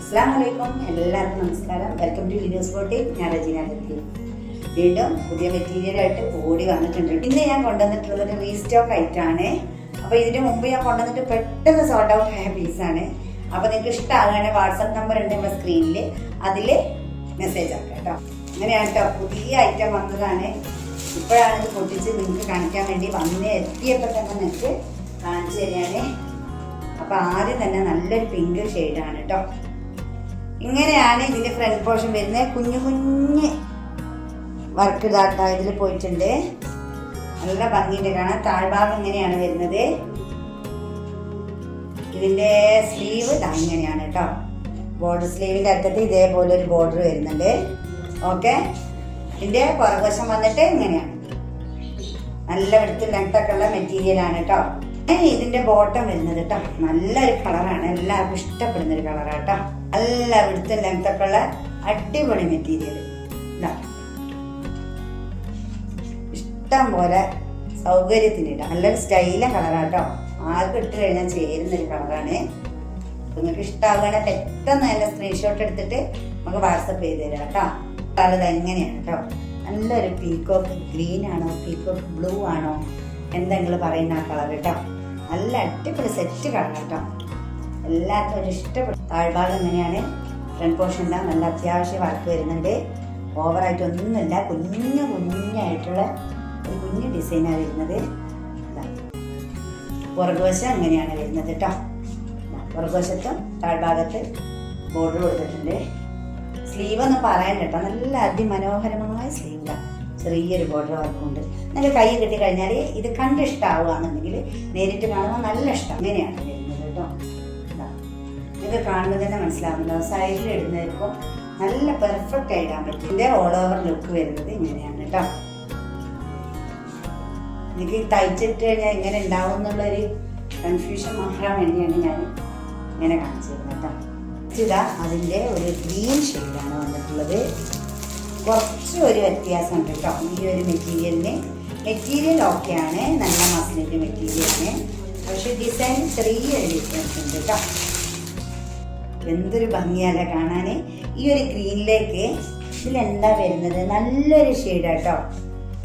അസ്സലാമലൈക്കും, എല്ലാവർക്കും നമസ്കാരം. Welcome to Linu's boutique. ഞാൻ റജീന ലത്തീഫ്. വീണ്ടും പുതിയ മെറ്റീരിയലായിട്ട് ഓടി വന്നിട്ടുണ്ട്. ഇന്ന് ഞാൻ കൊണ്ടുവന്നിട്ടുള്ളത് ഒരു റീസ്റ്റോക്ക് ആയിട്ടാണ്. അപ്പോൾ ഇതിന് മുമ്പ് ഞാൻ കൊണ്ടുവന്നിട്ട് പെട്ടെന്ന് സോർട്ട് ഔട്ട് ആയ പീസാണ്. അപ്പോൾ നിങ്ങൾക്ക് ഇഷ്ടമാകുകയാണെങ്കിൽ വാട്സപ്പ് നമ്പർ ഉണ്ട് നമ്മുടെ സ്ക്രീനിൽ, അതിൽ മെസ്സേജ് ആക്കാം കേട്ടോ. അങ്ങനെയാണ് കേട്ടോ, പുതിയ ഐറ്റം വന്നതാണ്. ഇപ്പോഴാണ് ഇത് പൊട്ടിച്ച് നിങ്ങൾക്ക് കാണിക്കാൻ വേണ്ടി എത്തിയപ്പോൾ തന്നെ നിങ്ങൾക്ക് കാണിച്ചു തരാണ്. അപ്പോൾ ആദ്യം തന്നെ നല്ലൊരു പിങ്ക് ഷെയ്ഡാണ് കേട്ടോ. ഇങ്ങനെയാണ് ഇതിന്റെ ഫ്രണ്ട് പോർഷൻ വരുന്നത്. കുഞ്ഞു കുഞ്ഞ് വർക്ക് ഇതാട്ടോ ഇതിൽ പോയിട്ടുണ്ട്. നല്ല ഭംഗിയുണ്ട് കാണാൻ. താഴ്ഭാഗം ഇങ്ങനെയാണ് വരുന്നത്. ഇതിന്റെ സ്ലീവ് ഇങ്ങനെയാണ് കേട്ടോ. ബോർഡർ സ്ലീവിന്റെ അറ്റത്ത് ഇതേപോലെ ഒരു ബോർഡർ വരുന്നുണ്ട്. ഓക്കെ, ഇതിന്റെ പുറകുവശം വന്നിട്ട് ഇങ്ങനെയാണ്. നല്ല വെടുത്ത് ലെങ്ത്തൊക്കെ ഉള്ള മെറ്റീരിയലാണ് കേട്ടോ. ഇതിന്റെ ബോട്ടം വരുന്നത് കേട്ടോ നല്ലൊരു കളറാണ്, എല്ലാവർക്കും ഇഷ്ടപ്പെടുന്ന ഒരു കളറാണ് കേട്ടോ. നല്ല വെടുത്ത് ലെങ്ത്തൊക്കെ ഉള്ള അടിപൊളി മെറ്റീരിയൽ. ഇഷ്ടം പോലെ സൗകര്യത്തിന് ഇടാം. നല്ലൊരു സ്റ്റൈലും കളറാണ് കേട്ടോ. ആർക്കും ഇട്ട് കഴിഞ്ഞാൽ ചേരുന്നൊരു കളറാണ്. നിങ്ങൾക്ക് ഇഷ്ടമാവുകയാണെങ്കിൽ പെട്ടെന്ന് തന്നെ സ്ക്രീൻഷോട്ട് എടുത്തിട്ട് നമുക്ക് വാട്സപ്പ് ചെയ്ത് തരാം കേട്ടോ. കളർ എങ്ങനെയാണ് കേട്ടോ. നല്ലൊരു പീക്കോക്ക് ഗ്രീൻ ആണോ പീക്കോക്ക് ബ്ലൂ ആണോ എന്തെങ്കിലും പറയുന്ന ആ കളർ കേട്ടോ. നല്ല അടിപൊളി സെറ്റ് കളർ കേട്ടോ. എല്ലാവർക്കും ഒരു ഇഷ്ടപ്പെടും. താഴ്ഭാഗം ഇങ്ങനെയാണ്. ഫ്രണ്ട് പോർഷൻ ഉണ്ടാകും. നല്ല അത്യാവശ്യം വർക്ക് വരുന്നുണ്ട്. ഓവറായിട്ടൊന്നുമില്ല. കുഞ്ഞായിട്ടുള്ള ഒരു കുഞ്ഞു ഡിസൈനാണ് വരുന്നത്. പുറകുവശം ഇങ്ങനെയാണ് വരുന്നത് കേട്ടോ. പുറകുവശത്തും താഴ്ഭാഗത്ത് ബോർഡർ കൊടുത്തിട്ടുണ്ട്. സ്ലീവ് ഒന്ന് പറയാൻ കേട്ടോ. നല്ല അതിമനോഹരമായ സ്ലീവാണ്. ചെറിയൊരു ബോർഡർ വർക്കുണ്ട്. നിങ്ങൾക്ക് കൈ കിട്ടി കഴിഞ്ഞാൽ ഇത് കണ്ട് ഇഷ്ടമാവുകയാണെന്നുണ്ടെങ്കിൽ നേരിട്ട് കാണുമ്പോൾ നല്ല ഇഷ്ടം. ഇങ്ങനെയാണ് വരുന്നത് കേട്ടോ. നിങ്ങൾക്ക് കാണുമ്പോൾ തന്നെ മനസ്സിലാവുന്നുണ്ടോ. സൈഡിൽ ഇടുന്നതിപ്പോൾ നല്ല പെർഫെക്റ്റ് ആയിടാൻ പറ്റും. ഇതിൻ്റെ ഓൾ ഓവർ ലുക്ക് വരുന്നത് ഇങ്ങനെയാണ് കേട്ടോ. എനിക്ക് തയ്ച്ചിട്ട് കഴിഞ്ഞാൽ ഇങ്ങനെ ഉണ്ടാവും എന്നുള്ളൊരു കൺഫ്യൂഷൻ മാറാൻ വേണ്ടിയാണ് ഞാൻ ഇങ്ങനെ കാണിച്ചു തരുന്നത് കേട്ടോ. ഇതാ അതിൻ്റെ ഒരു ഗ്രീൻ ഷെയ്ഡാണ് വന്നിട്ടുള്ളത്. കുറച്ച് ഒരു വ്യത്യാസമുണ്ട് കേട്ടോ ഈ ഒരു മെറ്റീരിയലിന്. മെറ്റീരിയൽ ഓക്കെയാണ്, നല്ല മസ്ലിൻ്റെ മെറ്റീരിയലാണ്. പക്ഷെ ഡിസൈൻ ചെറിയൊരു ഡിഫറൻസ് ഉണ്ട് കേട്ടോ. എന്തൊരു ഭംഗിയല്ല കാണാൻ. ഈ ഒരു ഗ്രീനിലേക്ക് ഇതിലെന്താ വരുന്നത്, നല്ലൊരു ഷെയ്ഡാണ് കേട്ടോ.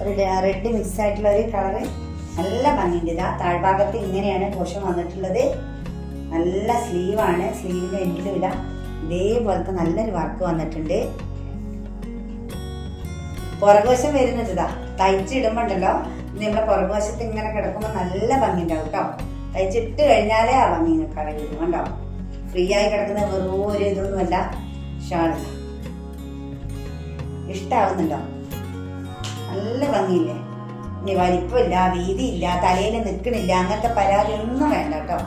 ഒരു റെഡ് മിക്സ് ആയിട്ടുള്ള ഒരു കളറ്. നല്ല ഭംഗിയുണ്ട്. ഇതാ താഴ്ഭാഗത്ത് ഇങ്ങനെയാണ് പോഷൻ വന്നിട്ടുള്ളത്. നല്ല സ്ലീവാണ്. സ്ലീവിൻ്റെ എൻഡിലും ഇതാ ഇതേപോലത്തെ നല്ലൊരു വർക്ക് വന്നിട്ടുണ്ട്. പുറകുവശം വരുന്നത് ഇതാ തയ്ച്ചിടുമ്പോണ്ടല്ലോ നമ്മളെ പുറകുവശത്ത് ഇങ്ങനെ കിടക്കുമ്പോൾ നല്ല ഭംഗി ഉണ്ടാവും കേട്ടോ. തയ്ച്ചിട്ട് കഴിഞ്ഞാലേ ആ ഭംഗി നിങ്ങൾക്ക് അറിയുള്ളൂ. കണ്ടോ, ഫ്രീ ആയി കിടക്കുന്ന വെറും ഒരു ഇതൊന്നുമല്ല. ഷാളില്ല, ഇഷ്ടാവുന്നുണ്ടോ? നല്ല ഭംഗിയില്ലേ. ഇനി വലിപ്പമില്ല, വീതിയില്ല, തലയിൽ നിൽക്കണില്ല, അങ്ങനത്തെ പരാതി ഒന്നും വേണ്ട കേട്ടോ.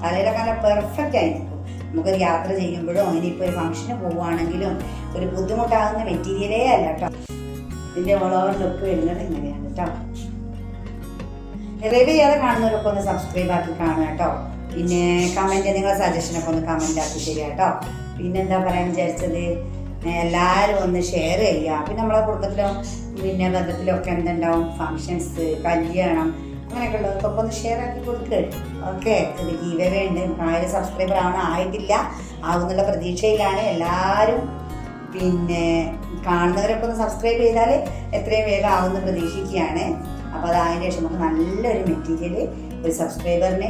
തലയിലൊക്കെ നല്ല പെർഫെക്റ്റ് ആയി നിൽക്കും. നമുക്കൊരു യാത്ര ചെയ്യുമ്പോഴും ഇനിയിപ്പോൾ ഒരു ഫംഗ്ഷന് പോവുകയാണെങ്കിലും ഒരു ബുദ്ധിമുട്ടാകുന്ന മെറ്റീരിയലേ അല്ല കേട്ടോ. ഇതിൻ്റെ ഓൾ ഓവർ ലുക്ക് വരുന്നത് ഇങ്ങനെയാണ് കേട്ടോ. റിവ്യൂ ചെയ്യാതെ കാണുന്നവരൊക്കെ ഒന്ന് സബ്സ്ക്രൈബ് ആക്കി കാണുക കേട്ടോ. പിന്നെ കമൻറ്റ്, നിങ്ങളുടെ സജഷനൊക്കെ ഒന്ന് കമൻ്റ് ആക്കി തരിക കേട്ടോ. പിന്നെന്താ പറയാൻ വിചാരിച്ചത്, എല്ലാവരും ഒന്ന് ഷെയർ ചെയ്യുക. പിന്നെ നമ്മളെ കുടുംബത്തിലോ പിന്നെ ബന്ധത്തിലൊക്കെ എന്തുണ്ടാവും, ഫങ്ഷൻസ്, കല്യാണം, അങ്ങനെയൊക്കെ ഉള്ളവർക്കൊക്കെ ഒന്ന് ഷെയർ ആക്കി കൊടുക്കുക. ഓക്കെ, ഇത് ഗീവ് അവേ ഉണ്ട്. 1000 സബ്സ്ക്രൈബർ ആയിട്ടില്ല, ആവുന്നുള്ള പ്രതീക്ഷയിലാണ് എല്ലാവരും. പിന്നെ കാണുന്നവരൊക്കെ ഒന്ന് സബ്സ്ക്രൈബ് ചെയ്താൽ എത്രയും വേഗം ആവുമെന്ന് പ്രതീക്ഷിക്കുകയാണ്. അപ്പോൾ അതിന് ശേഷം നമുക്ക് നല്ലൊരു മെറ്റീരിയൽ ഒരു സബ്സ്ക്രൈബറിനെ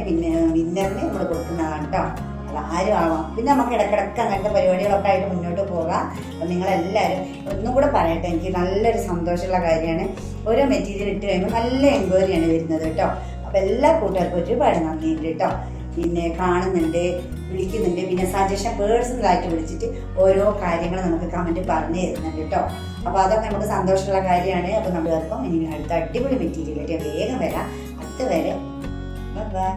വിന്നറിന് നമ്മൾ കൊടുക്കുന്നതാണ് കേട്ടോ. അതാരും ആവാം. പിന്നെ നമുക്ക് ഇടയ്ക്കിടയ്ക്ക് അങ്ങനത്തെ പരിപാടികളൊക്കെ ആയിട്ട് മുന്നോട്ട് പോകാം. അപ്പം നിങ്ങളെല്ലാവരും ഒന്നും കൂടെ പറയട്ടെ, എനിക്ക് നല്ലൊരു സന്തോഷമുള്ള കാര്യമാണ്. ഓരോ മെറ്റീരിയൽ ഇട്ട് കഴിയുമ്പോൾ നല്ല എൻക്വയറിയാണ് വരുന്നത് കേട്ടോ. അപ്പോൾ എല്ലാ കൂട്ടുകാർക്കും ഒരുപാട് നന്ദിയുണ്ട് കേട്ടോ. പിന്നെ കാണുന്നുണ്ട്, വിളിക്കുന്നുണ്ട്, പിന്നെ സജഷൻ പേഴ്സണലായിട്ട് വിളിച്ചിട്ട് ഓരോ കാര്യങ്ങൾ നമുക്ക് കമൻറ്റ് പറഞ്ഞു തരുന്നുണ്ട് കേട്ടോ. അപ്പോൾ അതൊക്കെ നമുക്ക് സന്തോഷമുള്ള കാര്യമാണ്. അപ്പോൾ നമ്മൾ ഇനി അടുത്ത അടിപൊളി മെറ്റീരിയലായിട്ട് വേഗം വരാം. അതുവരെ ബൈ.